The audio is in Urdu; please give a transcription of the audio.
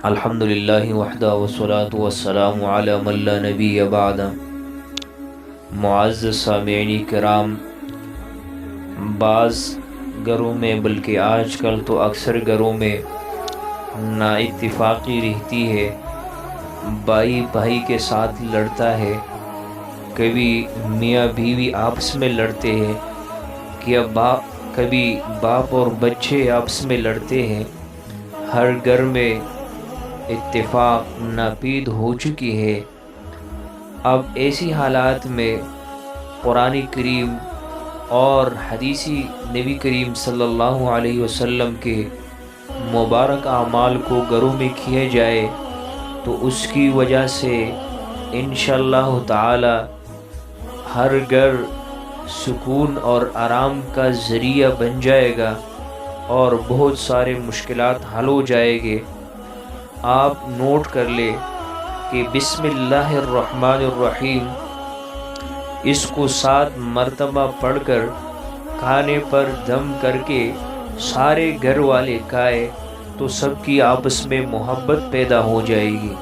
الحمدللہ وحدہ والصلاة والسلام علی من لا نبی بعد۔ معزز سامعین کرام، بعض گھروں میں بلکہ آج کل تو اکثر گھروں میں نا اتفاقی رہتی ہے، بھائی بھائی کے ساتھ لڑتا ہے، کبھی میاں بیوی آپس میں لڑتے ہیں، کبھی باپ اور بچے آپس میں لڑتے ہیں۔ ہر گھر میں اتفاق ناپید ہو چکی ہے۔ اب ایسی حالات میں قرآن کریم اور حدیثی نبی کریم صلی اللہ علیہ وسلم کے مبارک اعمال کو گھروں میں کیا جائے تو اس کی وجہ سے انشاءاللہ تعالی ہر گھر سکون اور آرام کا ذریعہ بن جائے گا اور بہت سارے مشکلات حل ہو جائیں گے۔ آپ نوٹ کر لیں کہ بسم اللہ الرحمن الرحیم اس کو 7 مرتبہ پڑھ کر کھانے پر دم کر کے سارے گھر والے کھائے تو سب کی آپس میں محبت پیدا ہو جائے گی۔